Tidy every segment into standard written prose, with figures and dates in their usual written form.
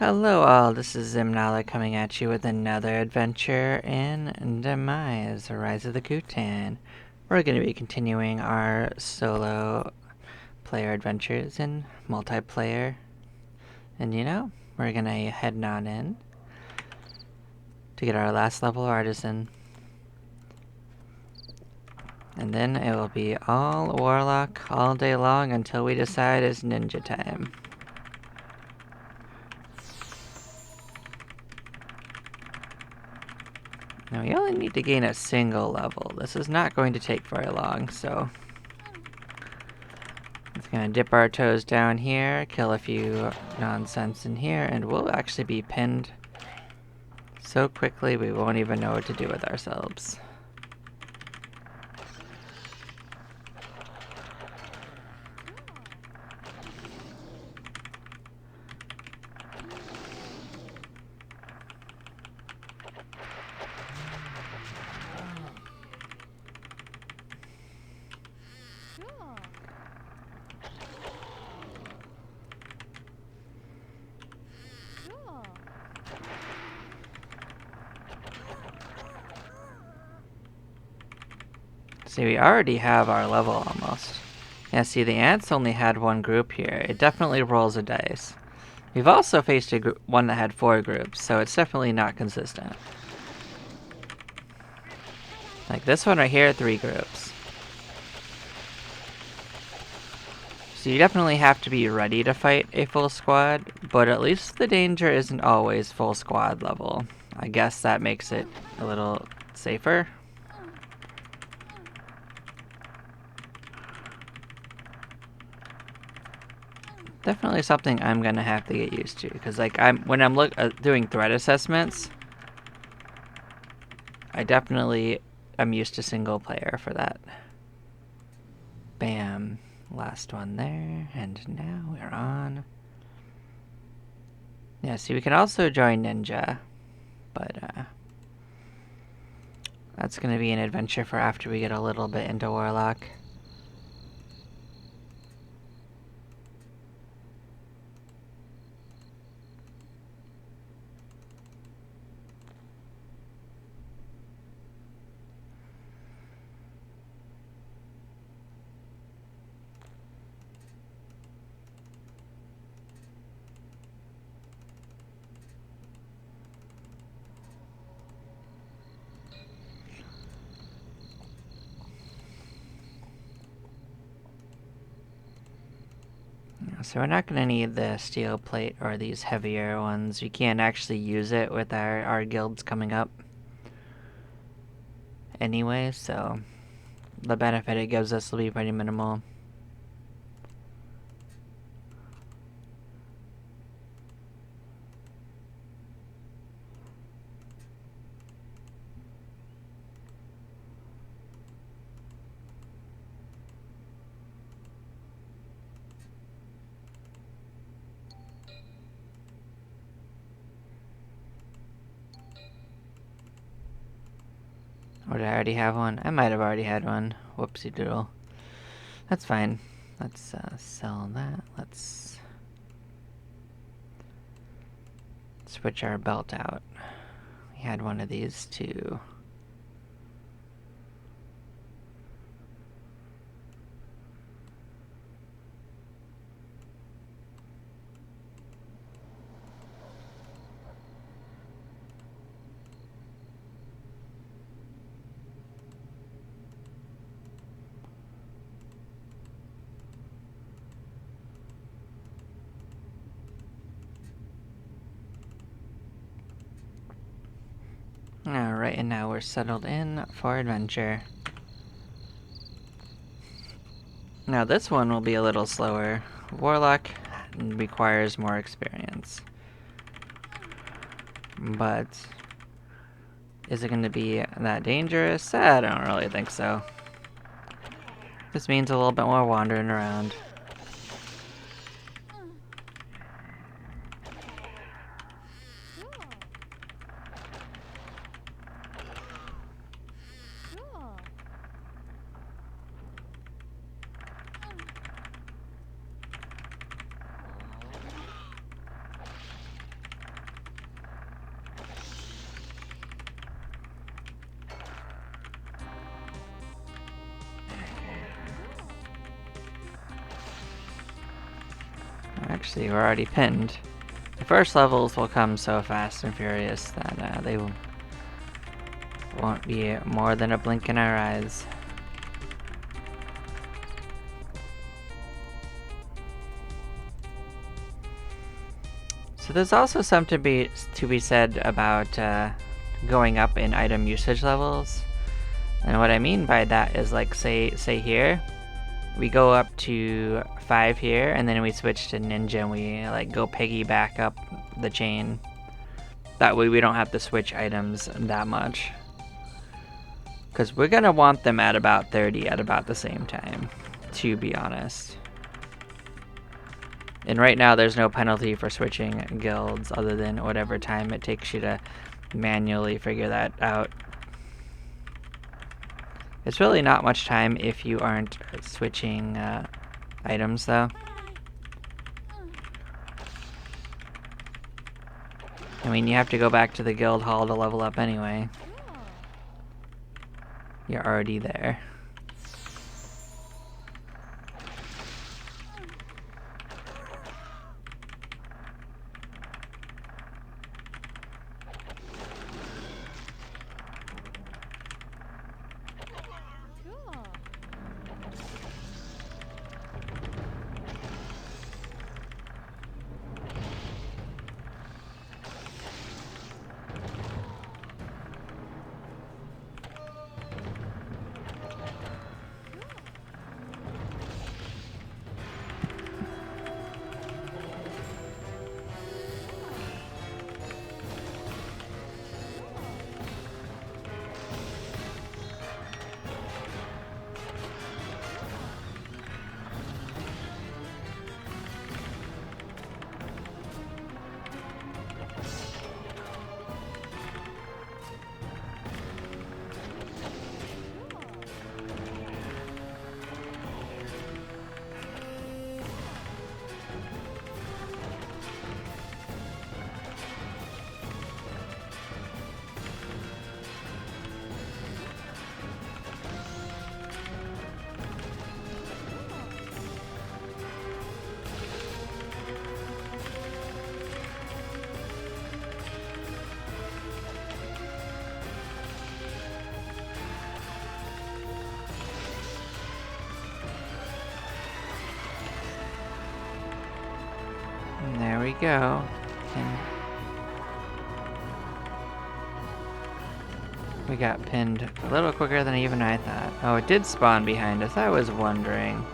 Hello all, this is Zimnala coming at you with another adventure in Demise, Rise of the Kutan. We're going to be continuing our solo player adventures in multiplayer. And we're going to head on in to get our last level artisan. And then it will be all warlock all day long until we decide it's ninja time. Now we only need to gain a single level. This is not going to take very long, so it's gonna dip our toes down here, kill a few nonsense in here, and we'll actually be pinned so quickly we won't even know what to do with ourselves. See, we already have our level almost. Yeah, see, the ants only had one group here. It definitely rolls a dice. We've also faced one that had 4 groups, so it's definitely not consistent. Like this one right here, 3 groups. So you definitely have to be ready to fight a full squad, but at least the danger isn't always full squad level. I guess that makes it a little safer. Definitely something I'm gonna have to get used to, because like when I'm doing threat assessments, I definitely am used to single player for that. Bam, last one there, and now we're on. Yeah, see, we can also join ninja, but that's gonna be an adventure for after we get a little bit into warlock. So we're not going to need the steel plate or these heavier ones. We can't actually use it with our guilds coming up anyway, so the benefit it gives us will be pretty minimal. Or did I already have one? I might have already had one. Whoopsie doodle. That's fine. Let's sell that. Let's switch our belt out. We had one of these too. Alright, and now we're settled in for adventure. Now this one will be a little slower. Warlock requires more experience. But is it going to be that dangerous? I don't really think so. This means a little bit more wandering around. actually, we're already pinned. The first levels will come so fast and furious that they won't be more than a blink in our eyes. So there's also something to be said about going up in item usage levels. And what I mean by that is, like, say here, we go up to 5 here, and then we switch to ninja and we like go piggyback up the chain. That way we don't have to switch items that much. Because we're gonna want them at about 30 at about the same time, to be honest. And right now there's no penalty for switching guilds other than whatever time it takes you to manually figure that out. It's really not much time if you aren't switching items, though. I mean, you have to go back to the guild hall to level up anyway. You're already there. And there we go. And we got pinned a little quicker than even I thought. Oh, it did spawn behind us. I was wondering.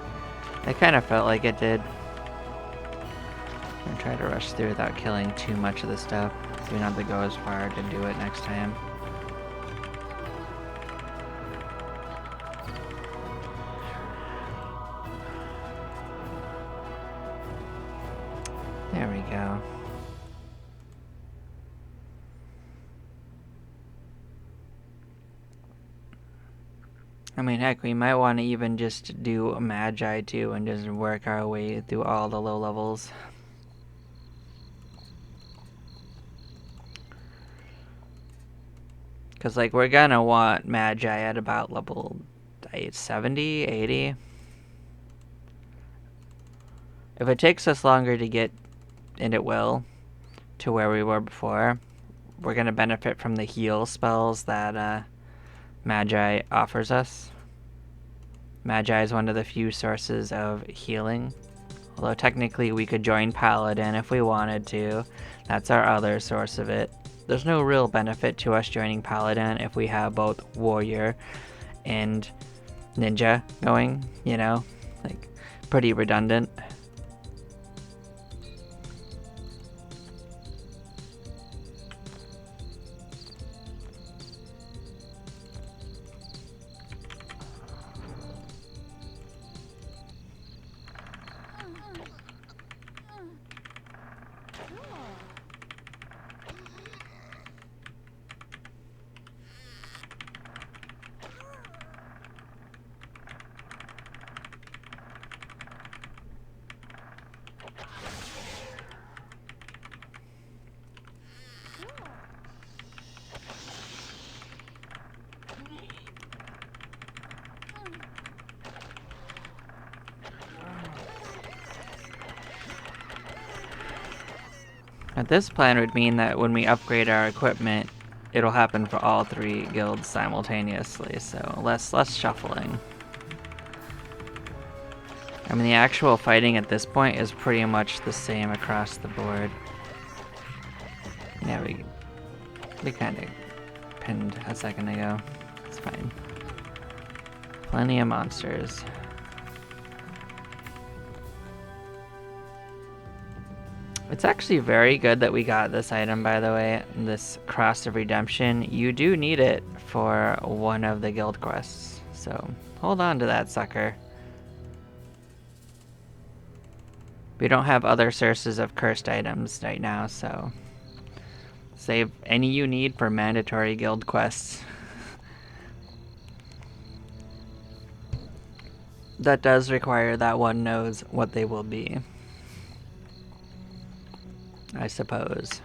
It kind of felt like it did. I'm gonna try to rush through without killing too much of the stuff. So we don't have to go as far to do it next time. There we go. I mean, heck, we might want to even just do a Magi too and just work our way through all the low levels. Because, like, we're gonna want Magi at about level 70, 80. If it takes us longer to get, and it will, to where we were before, we're gonna benefit from the heal spells that Magi offers us. Magi is one of the few sources of healing. Although technically we could join Paladin if we wanted to. That's our other source of it. There's no real benefit to us joining Paladin if we have both Warrior and Ninja going, you know? Like, pretty redundant. Now this plan would mean that when we upgrade our equipment, it'll happen for all 3 guilds simultaneously, so less shuffling. I mean, the actual fighting at this point is pretty much the same across the board. Yeah, we kind of pinned a second ago. It's fine. Plenty of monsters. It's actually very good that we got this item, by the way, this Cross of Redemption. You do need it for one of the guild quests, so hold on to that sucker. We don't have other sources of cursed items right now, so save any you need for mandatory guild quests. That does require that one knows what they will be, I suppose.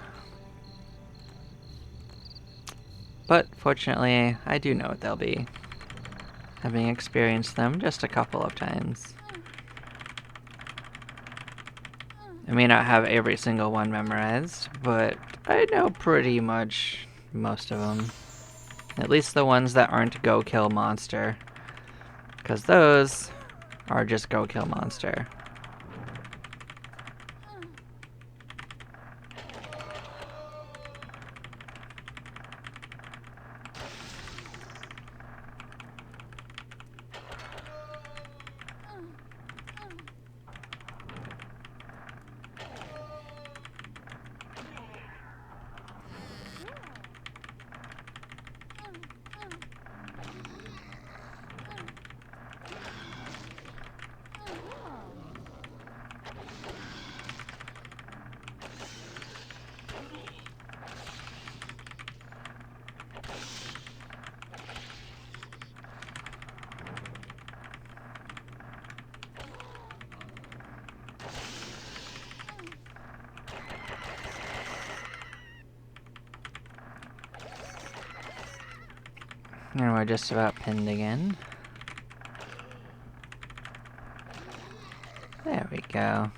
But fortunately, I do know what they'll be, having experienced them just a couple of times. I may not have every single one memorized, but I know pretty much most of them. At least the ones that aren't go kill monster, because those are just go kill monster. And we're just about pinned again. There we go.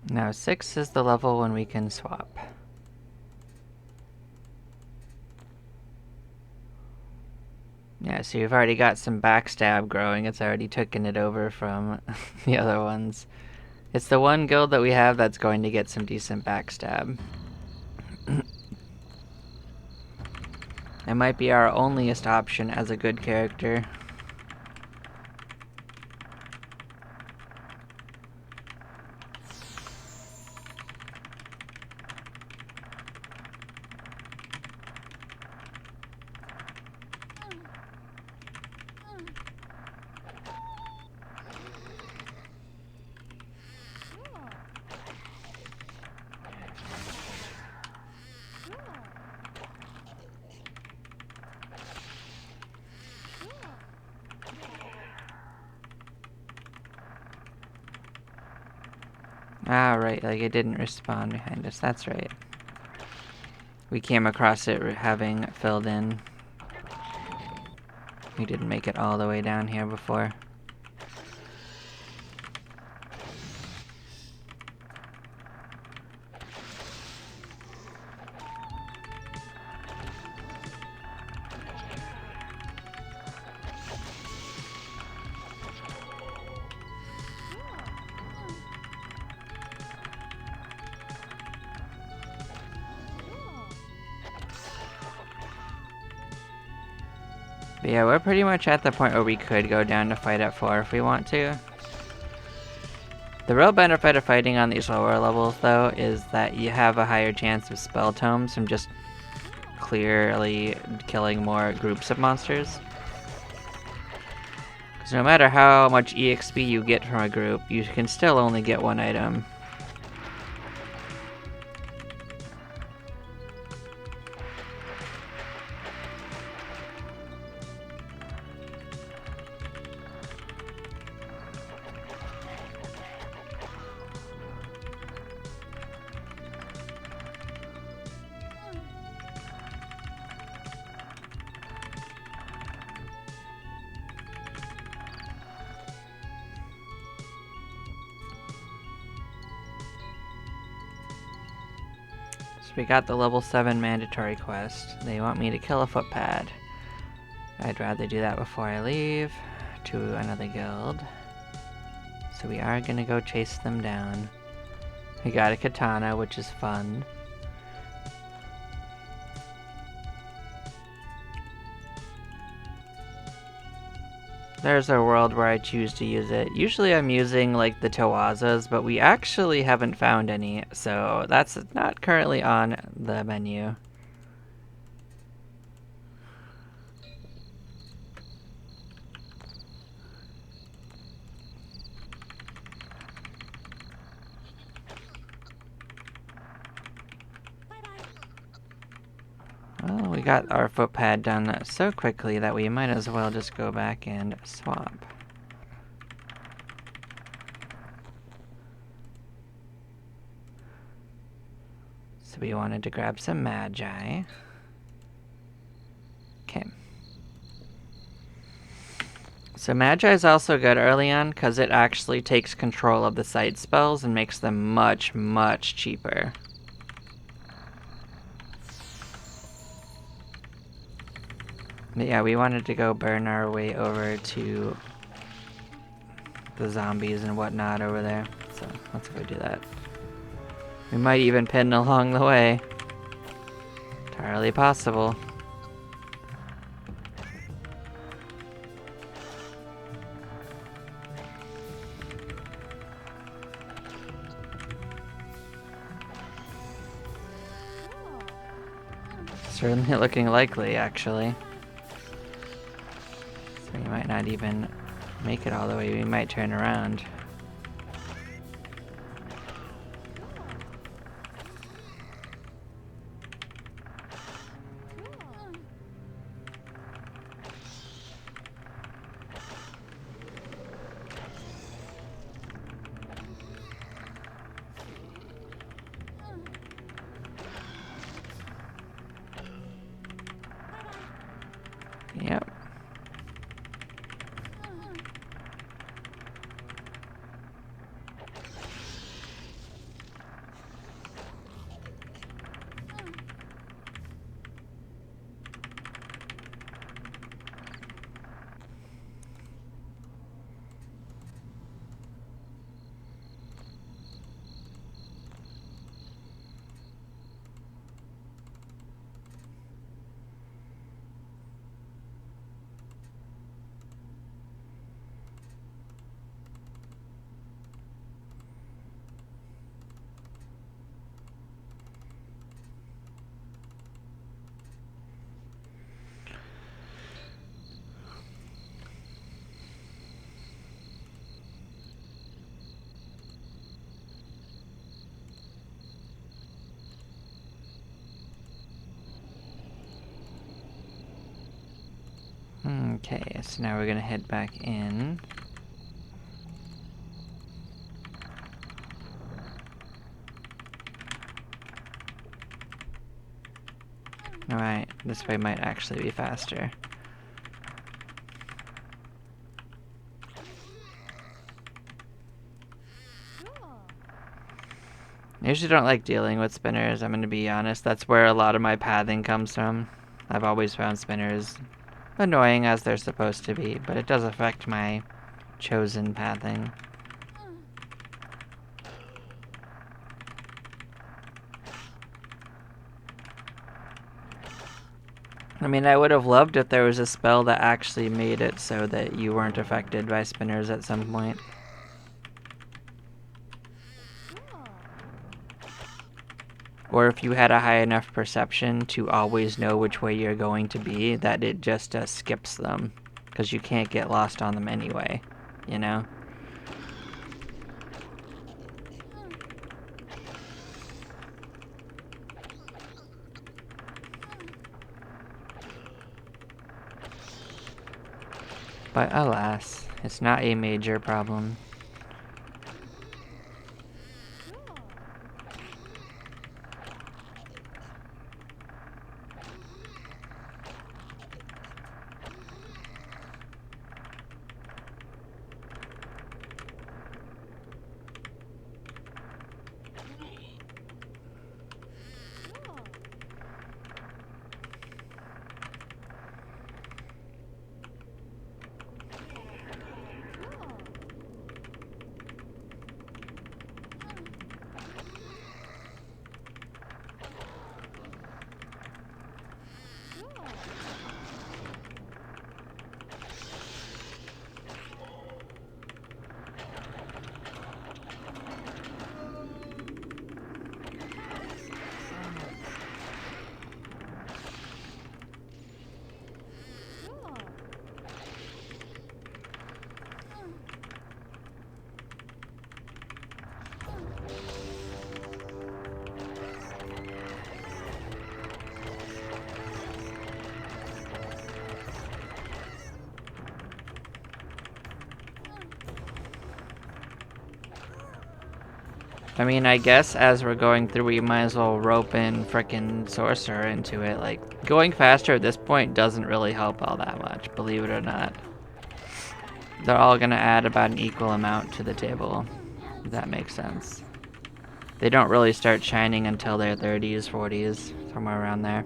Now 6 is the level when we can swap. Yeah, so you've already got some backstab growing. It's already taken it over from the other ones. It's the one guild that we have that's going to get some decent backstab. It might be our onlyest option as a good character. Ah, right, like it didn't respawn behind us. That's right. We came across it having filled in. We didn't make it all the way down here before. But yeah, we're pretty much at the point where we could go down to fight at 4 if we want to. The real benefit of fighting on these lower levels, though, is that you have a higher chance of spell tomes from just clearly killing more groups of monsters. Because no matter how much EXP you get from a group, you can still only get one item. we got the level 7 mandatory quest. They want me to kill a footpad. I'd rather do that before I leave to another guild. So we are gonna go chase them down. We got a katana, which is fun. There's a world where I choose to use it. Usually I'm using like the Tawazas, but we actually haven't found any, so that's not currently on the menu. Well, we got our footpad done so quickly that we might as well just go back and swap. So we wanted to grab some magi. Okay. So magi is also good early on because it actually takes control of the side spells and makes them much, much cheaper. But yeah, we wanted to go burn our way over to the zombies and whatnot over there. So let's go do that. We might even pin along the way. Entirely possible. Certainly looking likely, actually. So we might not even make it all the way. We might turn around. Yep. Okay, so now we're gonna head back in. Alright, this way might actually be faster. I usually don't like dealing with spinners, I'm gonna be honest. That's where a lot of my pathing comes from. I've always found spinners annoying as they're supposed to be, but it does affect my chosen pathing. I mean, I would have loved if there was a spell that actually made it so that you weren't affected by spinners at some point. Or if you had a high enough perception to always know which way you're going to be, that it just skips them. Because you can't get lost on them anyway, you know? But alas, it's not a major problem. I mean, I guess as we're going through, we might as well rope in frickin' Sorcerer into it. Like, going faster at this point doesn't really help all that much, believe it or not. They're all gonna add about an equal amount to the table, if that makes sense. They don't really start shining until their 30s, 40s, somewhere around there.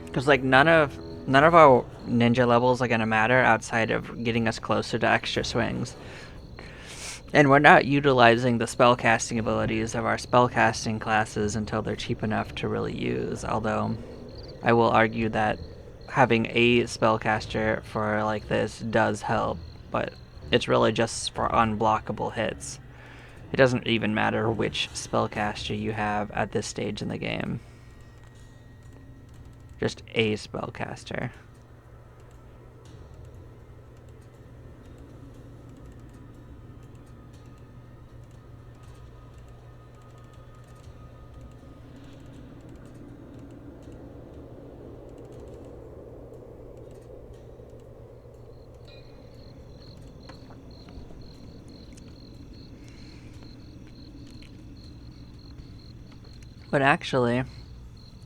Because, like, none of our ninja levels are gonna matter outside of getting us closer to extra swings. And we're not utilizing the spellcasting abilities of our spellcasting classes until they're cheap enough to really use, although I will argue that having a spellcaster for like this does help, but it's really just for unblockable hits. It doesn't even matter which spellcaster you have at this stage in the game. Just a spellcaster. But actually,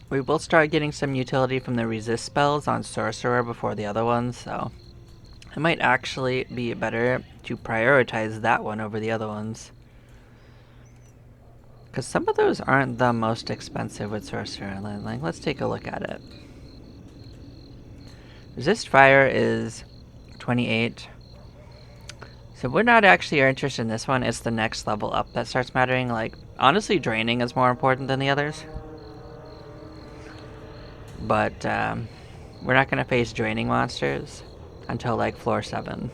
we will start getting some utility from the resist spells on Sorcerer before the other ones, so it might actually be better to prioritize that one over the other ones. Because some of those aren't the most expensive with Sorcerer. Like, let's take a look at it. Resist Fire is 28. So we're not actually interested in this one. It's the next level up that starts mattering. Like, honestly, Draining is more important than the others. But we're not going to face Draining monsters until like floor 7.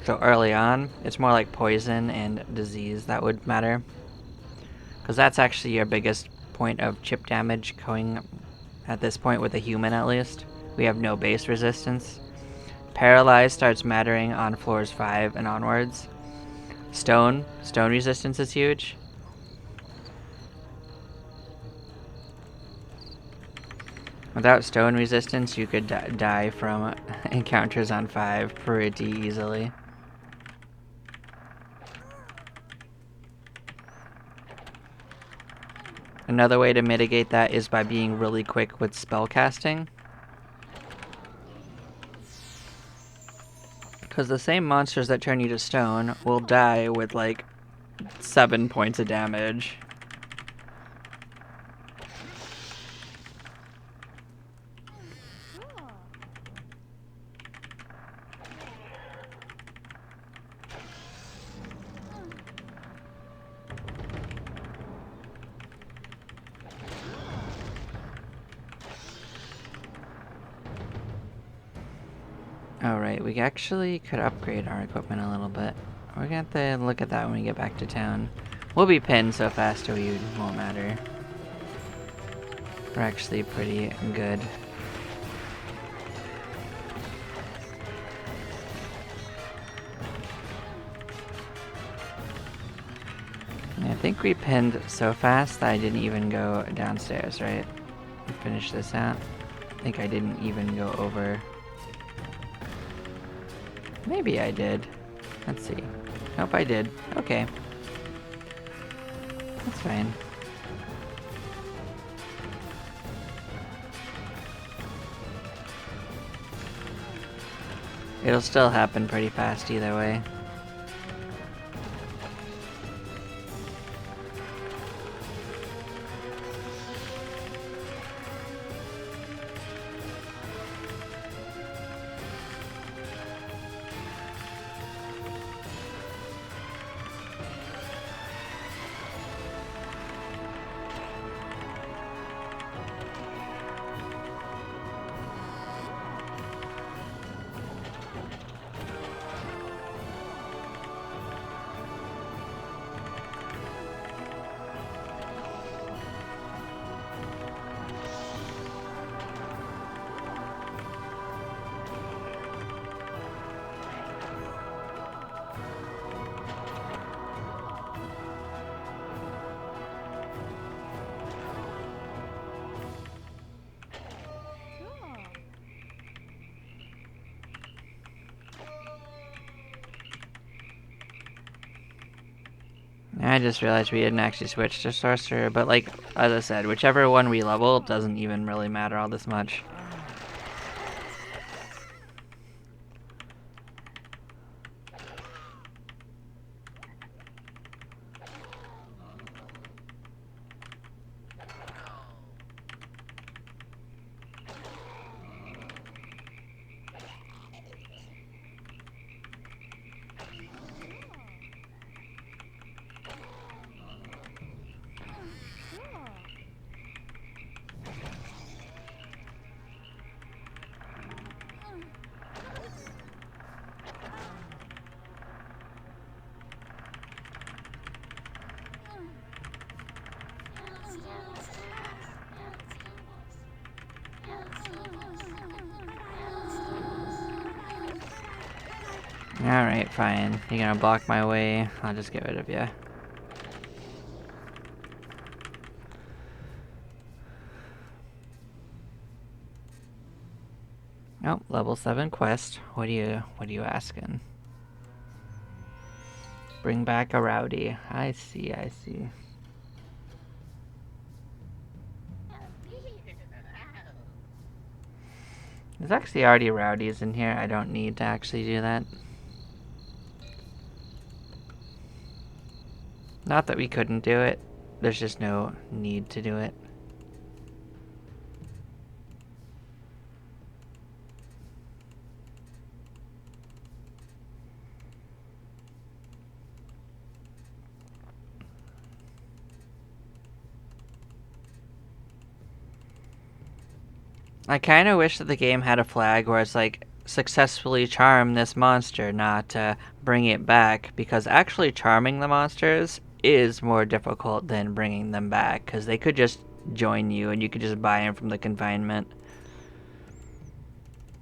So early on, it's more like Poison and Disease that would matter. Because that's actually your biggest point of chip damage going at this point with a human at least. We have no base resistance. Paralyze starts mattering on floors 5 and onwards. Stone resistance is huge. Without stone resistance, you could die from encounters on 5 pretty easily. Another way to mitigate that is by being really quick with spellcasting. Because the same monsters that turn you to stone will die with like 7 points of damage. Alright, we actually could upgrade our equipment a little bit. We're gonna have to look at that when we get back to town. We'll be pinned so fast it won't matter. We're actually pretty good. I think we pinned so fast that I didn't even go downstairs, right? Finish this out. I think I didn't even go over. Maybe I did. Let's see. Nope, I did. Okay. That's fine. It'll still happen pretty fast either way. I just realized we didn't actually switch to Sorcerer, but like, as I said, whichever one we level doesn't even really matter all this much. Alright, fine. You're gonna block my way. I'll just get rid of you. Oh, level 7 quest. What are you asking? Bring back a rowdy. I see, I see. There's actually already rowdies in here. I don't need to actually do that. Not that we couldn't do it. There's just no need to do it. I kind of wish that the game had a flag where it's like, successfully charm this monster, not bring it back, because actually charming the monsters is more difficult than bringing them back, because they could just join you and you could just buy them from the confinement.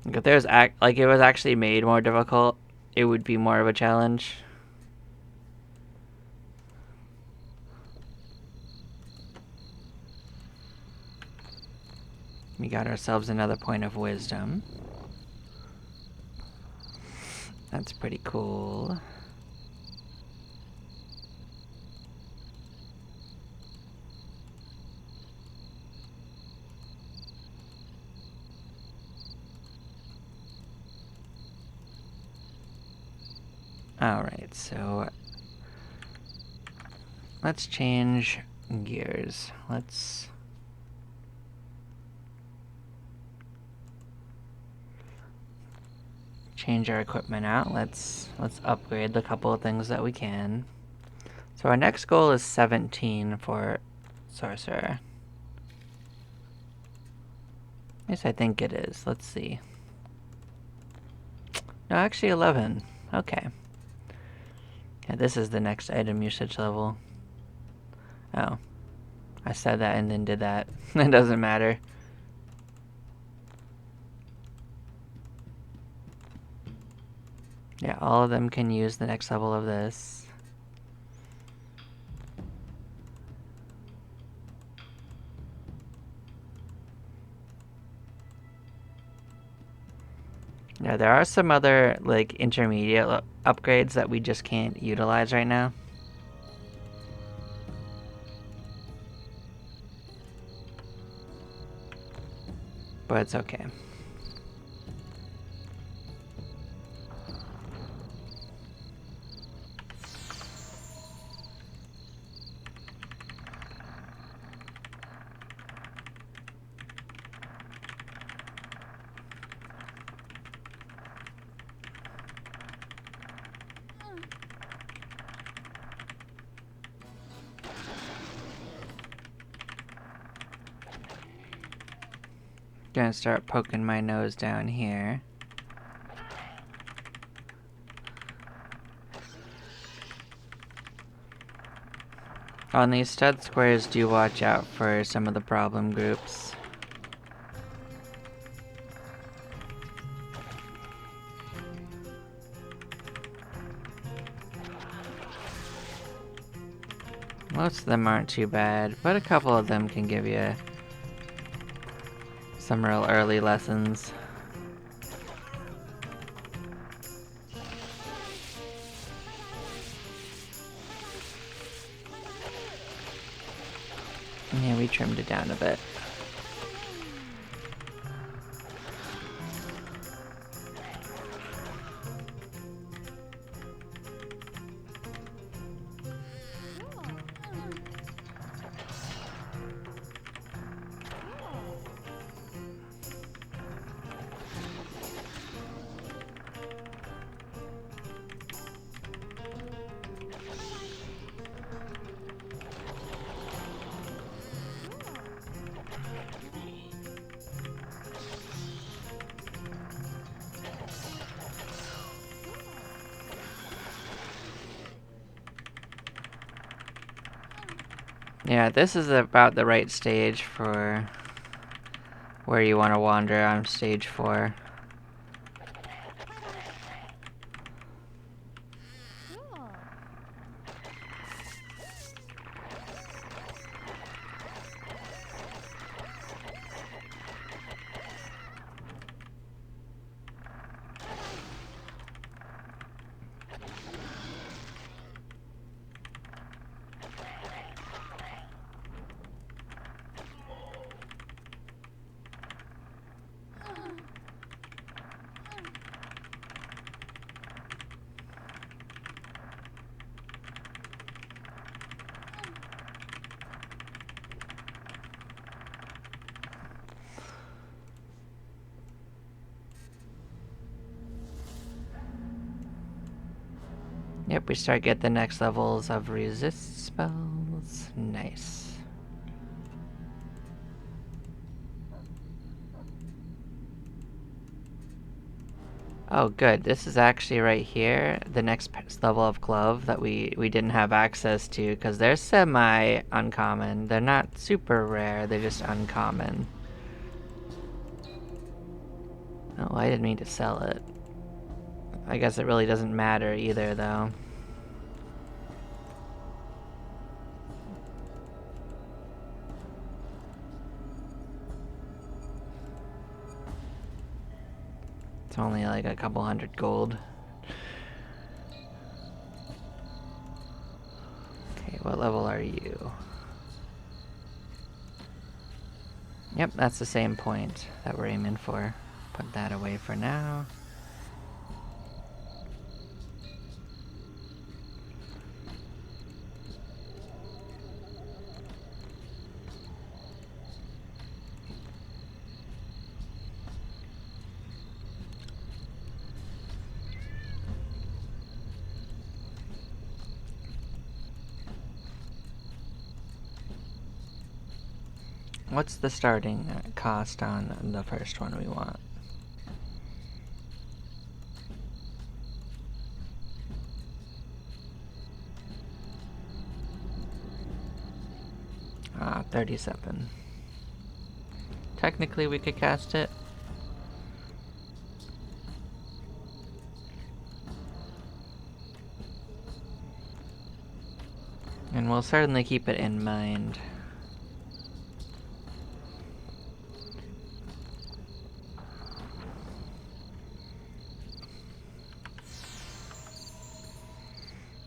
Like if there's like it was actually made more difficult, it would be more of a challenge. We got ourselves another point of wisdom. That's pretty cool. Alright, so let's change gears. Let's change our equipment out. Let's upgrade the couple of things that we can. So our next goal is 17 for Sorcerer. Yes, I think it is. Let's see. No, actually 11. Okay. Yeah, this is the next item usage level. Oh. I said that and then did that. It doesn't matter. Yeah, all of them can use the next level of this. Yeah, there are some other, like, intermediate upgrades that we just can't utilize right now. But it's okay. Gonna start poking my nose down here. On these stud squares, do watch out for some of the problem groups. Most of them aren't too bad, but a couple of them can give you some real early lessons. Yeah, we trimmed it down a bit. Yeah, this is about the right stage for where you want to wander on stage 4. Yep, we start get the next levels of resist spells. Nice. Oh, good. This is actually right here, the next level of glove that we didn't have access to, because they're semi-uncommon. They're not super rare, they're just uncommon. Oh, I didn't mean to sell it. I guess it really doesn't matter either, though. It's only like a couple hundred gold. Okay, what level are you? Yep, that's the same point that we're aiming for. Put that away for now. What's the starting cost on the first one we want? Ah, 37. Technically we could cast it. And we'll certainly keep it in mind.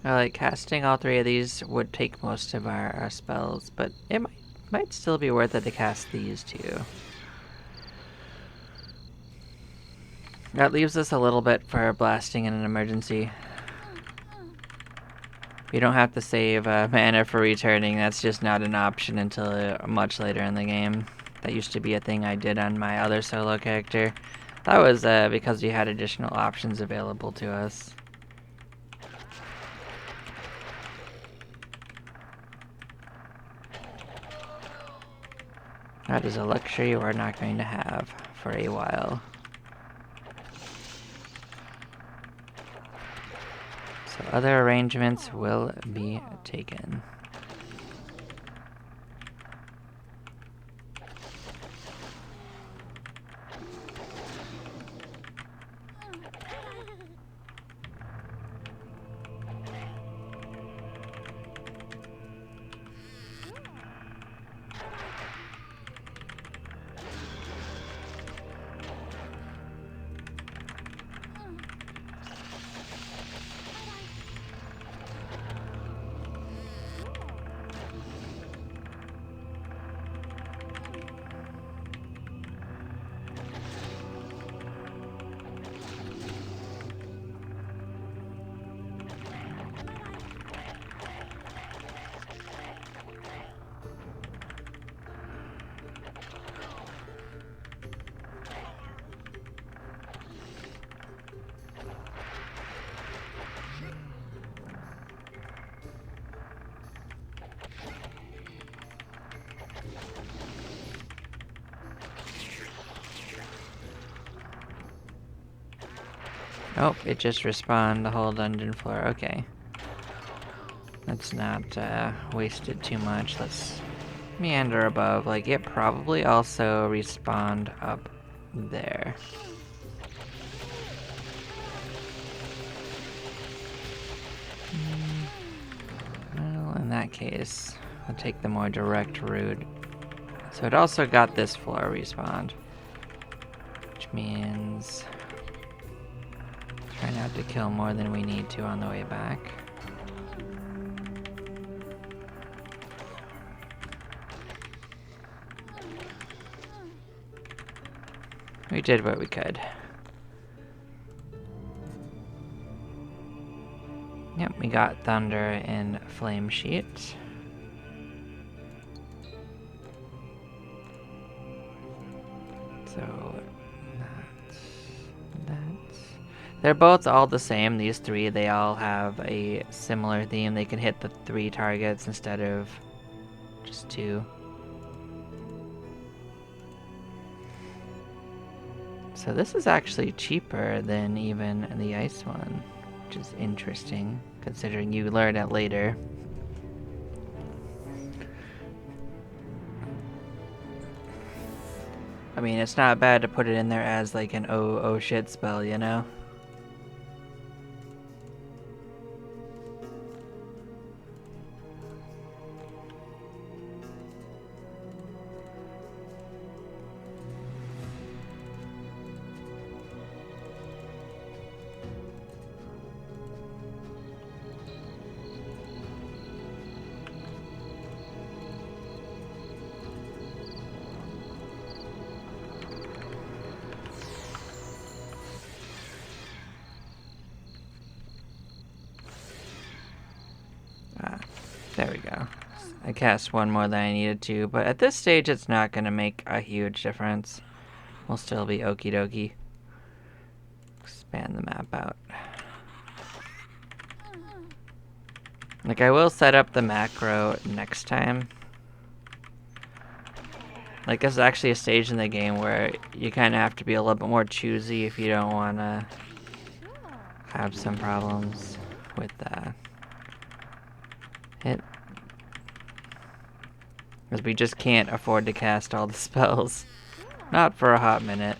Like, casting all 3 of these would take most of our spells, but it might still be worth it to cast these 2. That leaves us a little bit for blasting in an emergency. You don't have to save mana for returning, that's just not an option until much later in the game. That used to be a thing I did on my other solo character. That was because we had additional options available to us. That is a luxury we're not going to have for a while. So other arrangements will be taken. Oh, it just respawned the whole dungeon floor. Okay. Let's not wasted too much. Let's meander above. Like, it probably also respawned up there. Well, in that case, I'll take the more direct route. So it also got this floor respawned. Which means... try not to kill more than we need to on the way back. We did what we could. Yep, we got Thunder and Flame Sheet. So, that's... They're both all the same, these three. They all have a similar theme. They can hit the 3 targets instead of just 2. So this is actually cheaper than even the ice one, which is interesting, considering you learn it later. I mean, it's not bad to put it in there as like an oh shit spell, you know? There we go. I cast one more than I needed to, but at this stage it's not going to make a huge difference. We'll still be okie dokie. Expand the map out. Like, I will set up the macro next time. Like, this is actually a stage in the game where you kind of have to be a little bit more choosy if you don't want to have some problems with it. Because we just can't afford to cast all the spells. Not for a hot minute.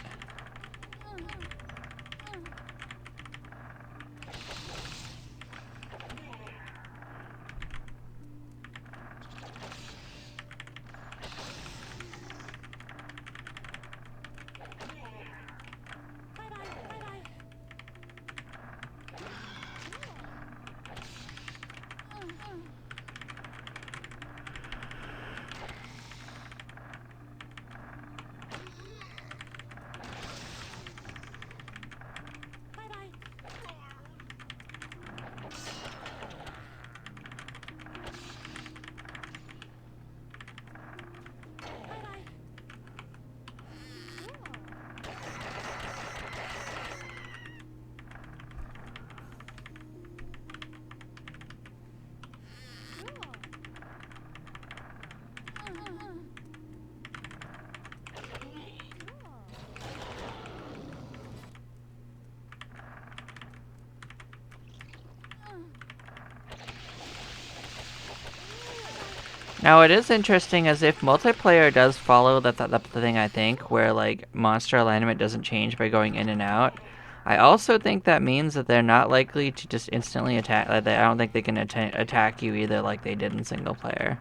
Now, it is interesting as if multiplayer does follow the thing, I think, where, like, monster alignment doesn't change by going in and out. I also think that means that they're not likely to just instantly attack. Like, I don't think they can attack you either like they did in single player.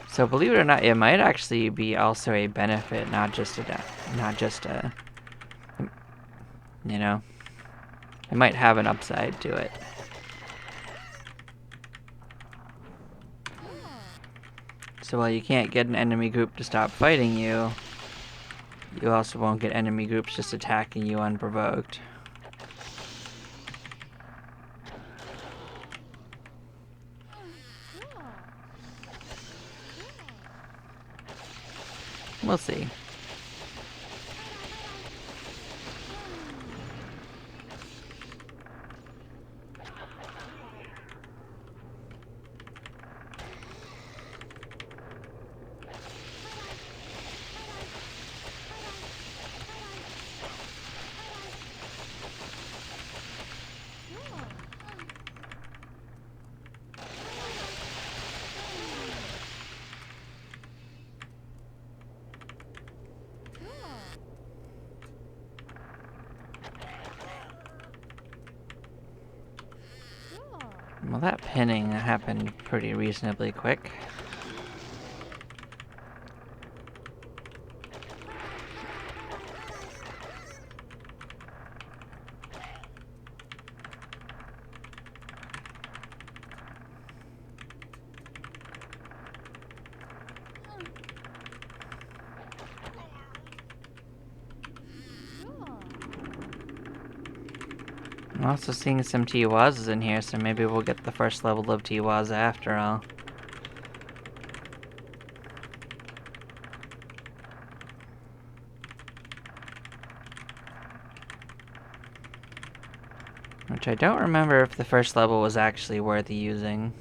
So, believe it or not, it might actually be also a benefit, not just a, you know, it might have an upside to it. So while you can't get an enemy group to stop fighting you, you also won't get enemy groups just attacking you unprovoked. We'll see. Well, that pinning happened pretty reasonably quick. I'm also seeing some Tiwazas in here, so maybe we'll get the first level of Tiwaza after all. Which I don't remember if the first level was actually worth using.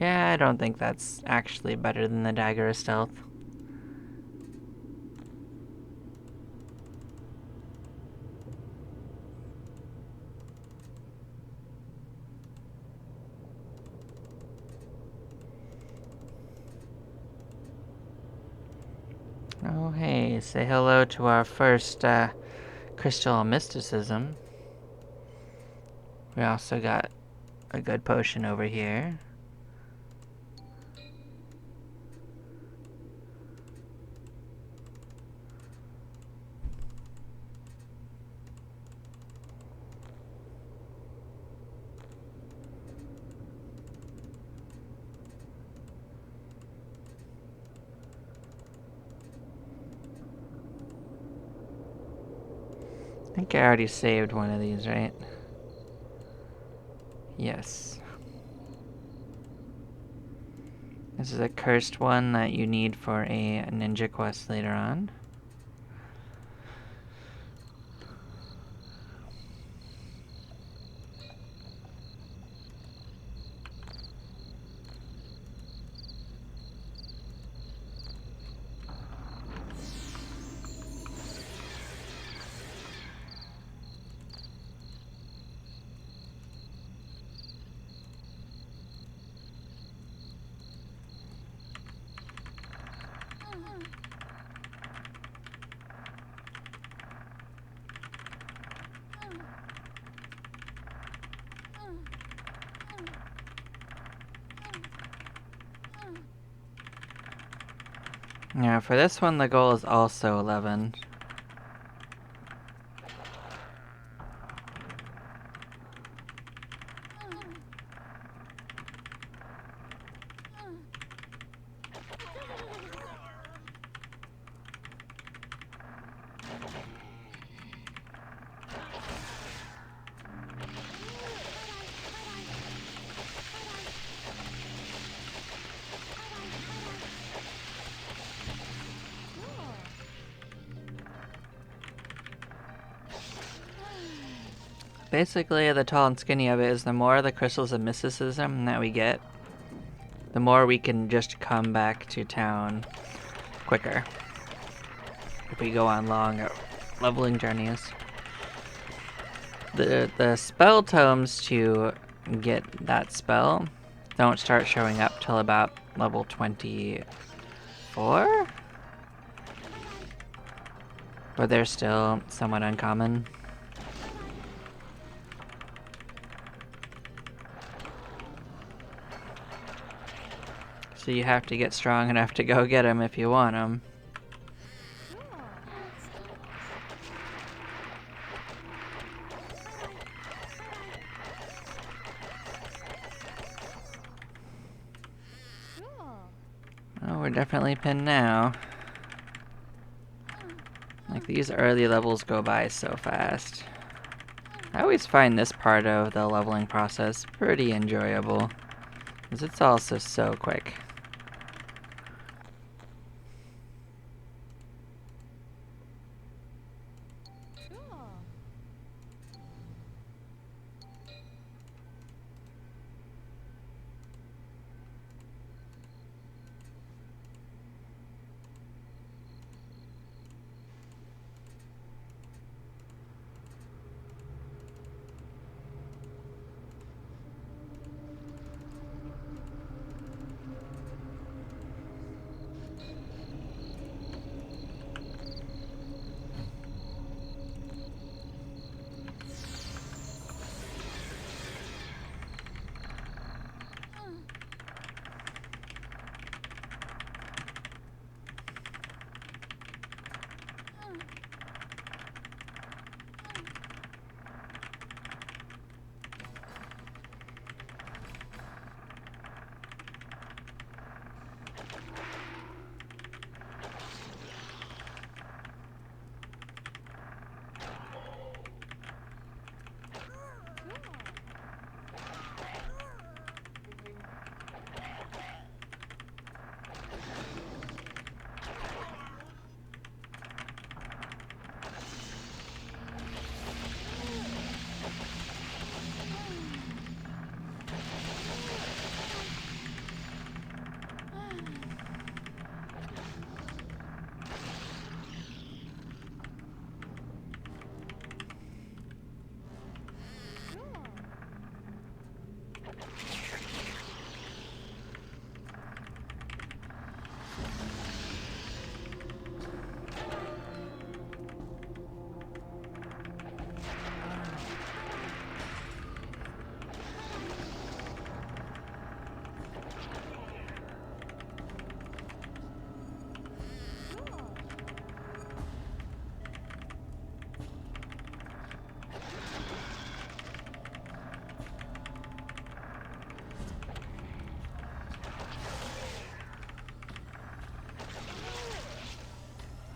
Yeah, I don't think that's actually better than the Dagger of Stealth. Oh, hey, say hello to our first Crystal Mysticism. We also got a good potion over here. I think I already saved one of these, right? Yes. This is a cursed one that you need for a ninja quest later on. Yeah, for this one the goal is also 11. Basically, the tall and skinny of it is the more the crystals of mysticism that we get, the more we can just come back to town quicker if we go on long leveling journeys. The spell tomes to get that spell don't start showing up till about level 24? But they're still somewhat uncommon. So you have to get strong enough to go get them if you want them. Oh, we're definitely pinned now. Like, these early levels go by so fast. I always find this part of the leveling process pretty enjoyable, because it's also so quick.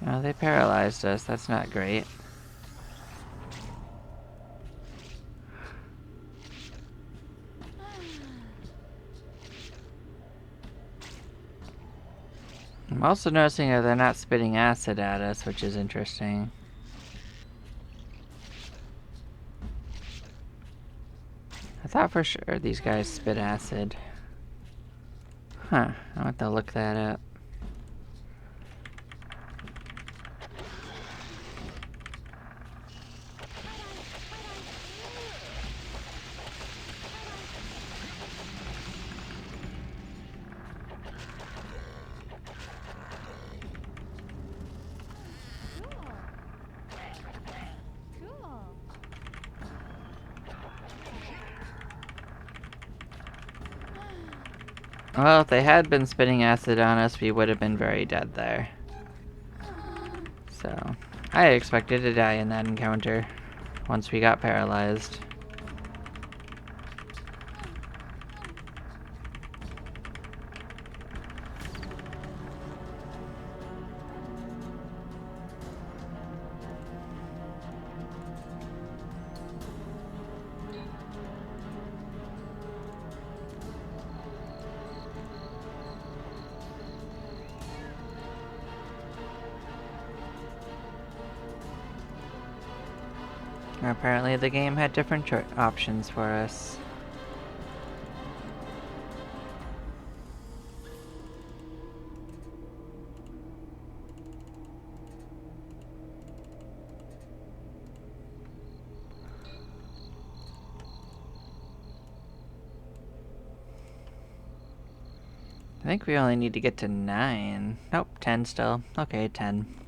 Oh, they paralyzed us. That's not great. I'm also noticing that they're not spitting acid at us, which is interesting. I thought for sure these guys spit acid. Huh, I'll have to look that up. Well, if they had been spitting acid on us, we would have been very dead there. So, I expected to die in that encounter once we got paralyzed. Apparently the game had different options for us. I think we only need to get to 9. Nope, 10 still. Okay, 10.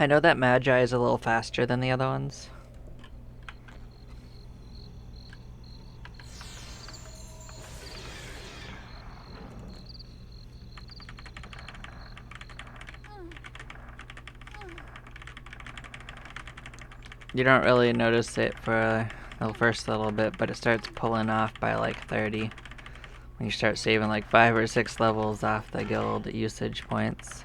I know that Magi is a little faster than the other ones. You don't really notice it for the first little bit, but it starts pulling off by like 30. When you start saving like 5 or 6 levels off the guild usage points.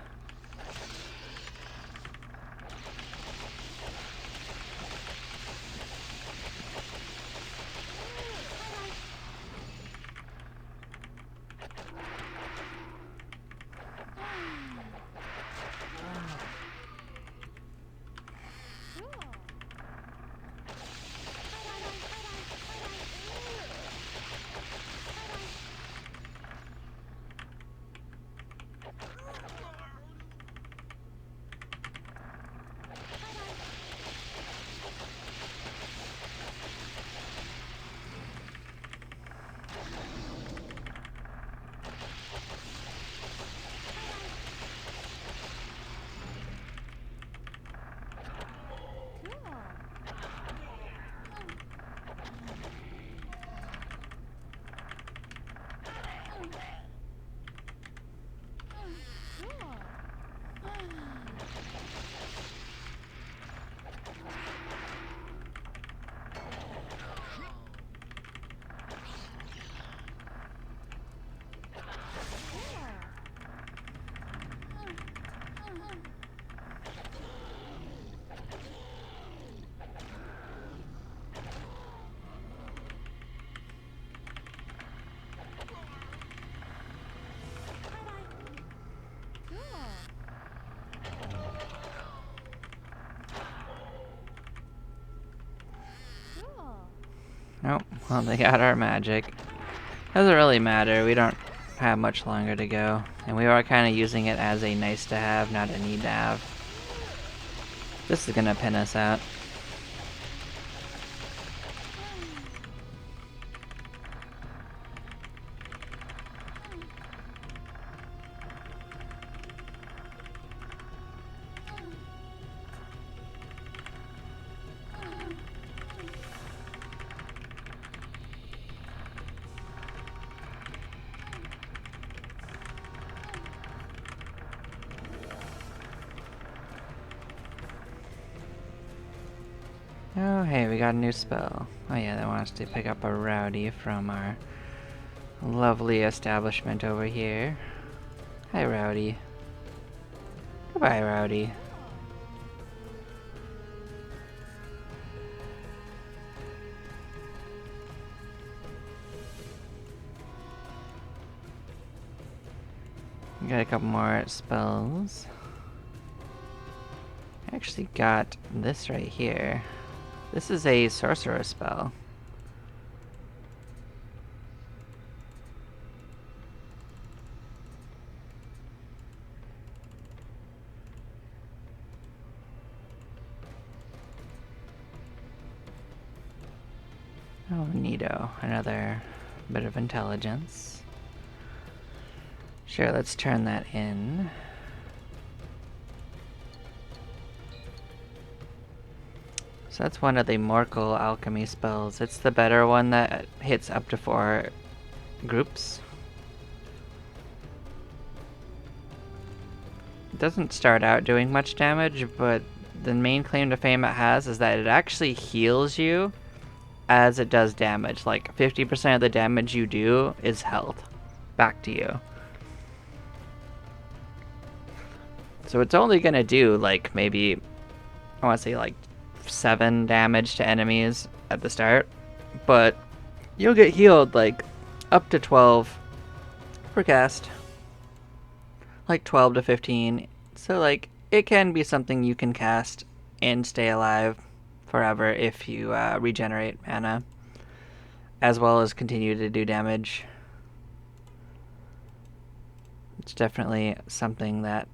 Nope, well they got our magic. Doesn't really matter, we don't have much longer to go. And we are kind of using it as a nice to have, not a need to have. This is gonna pin us out. Oh, hey, we got a new spell. Oh yeah, they want us to pick up a rowdy from our lovely establishment over here. Hi, Rowdy. Goodbye, Rowdy. Got a couple more spells. I actually got this right here. This is a sorcerer spell. Oh, neato. Another bit of intelligence. Sure, let's turn that in. So that's one of the Morkel alchemy spells. It's the better one that hits up to 4 groups. It doesn't start out doing much damage, but the main claim to fame it has is that it actually heals you as it does damage. Like 50% of the damage you do is health back to you. So it's only gonna do like maybe, I want to say like 7 damage to enemies at the start, but you'll get healed like up to 12 per cast, like 12 to 15. So like it can be something you can cast and stay alive forever if you regenerate mana, as well as continue to do damage. It's definitely something that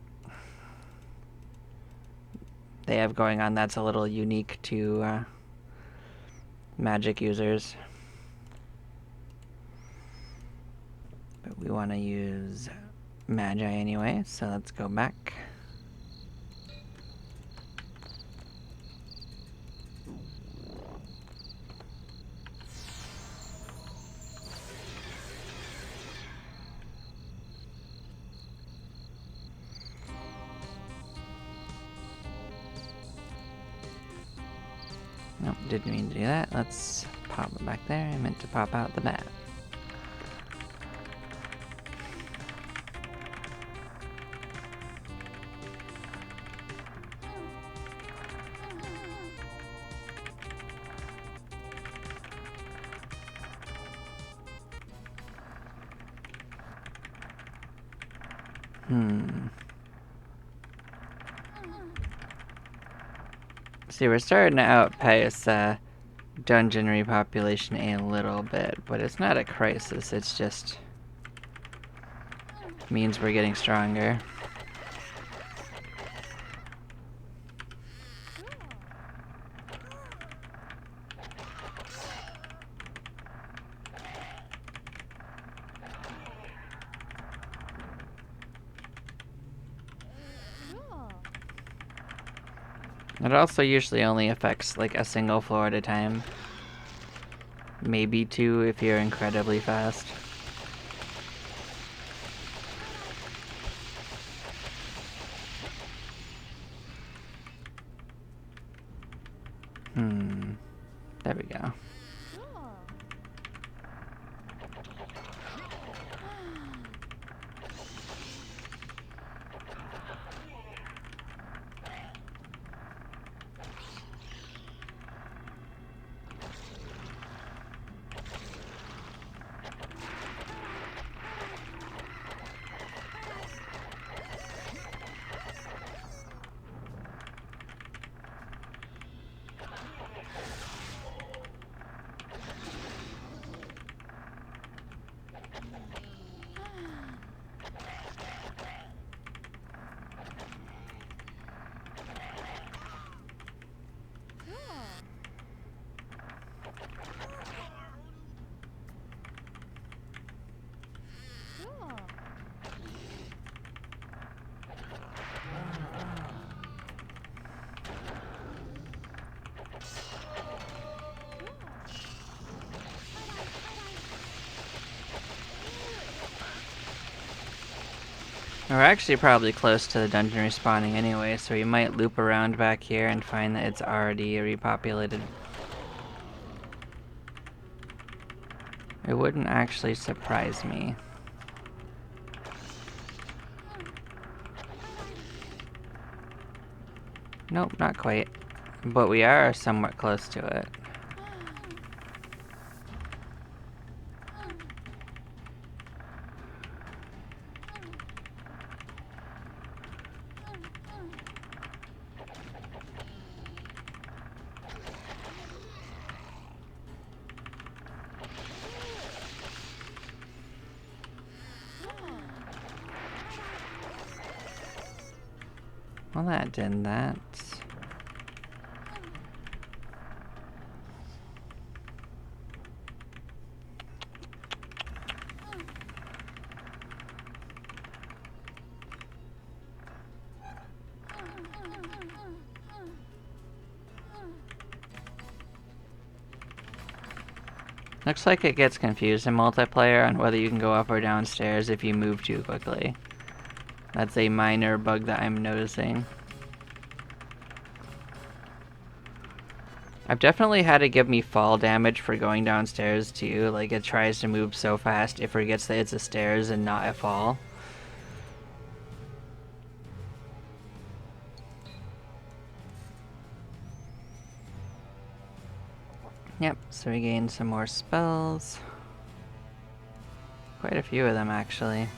they have going on that's a little unique to magic users. But we want to use Magi anyway, so let's go back. Nope, didn't mean to do that. Let's pop it back there. I meant to pop out the bat. See, we're starting to outpace dungeon repopulation a little bit, but it's not a crisis, it's just means we're getting stronger. It also usually only affects like a single floor at a time. Maybe 2 if you're incredibly fast. There we go. We're actually probably close to the dungeon respawning anyway, so we might loop around back here and find that it's already repopulated. It wouldn't actually surprise me. Nope, not quite. But we are somewhat close to it. Well, that did that. Looks like it gets confused in multiplayer on whether you can go up or downstairs if you move too quickly. That's a minor bug that I'm noticing. I've definitely had it give me fall damage for going downstairs too. Like, it tries to move so fast it forgets that it's a stairs and not a fall. Yep, so we gained some more spells. Quite a few of them, actually.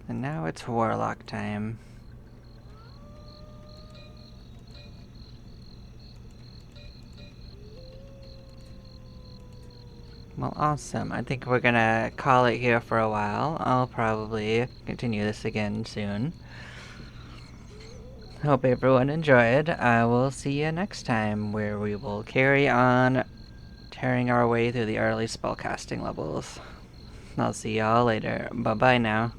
And now it's Warlock time. Well, awesome. I think we're gonna call it here for a while. I'll probably continue this again soon. Hope everyone enjoyed. I will see you next time, where we will carry on tearing our way through the early spellcasting levels. I'll see y'all later. Bye-bye now.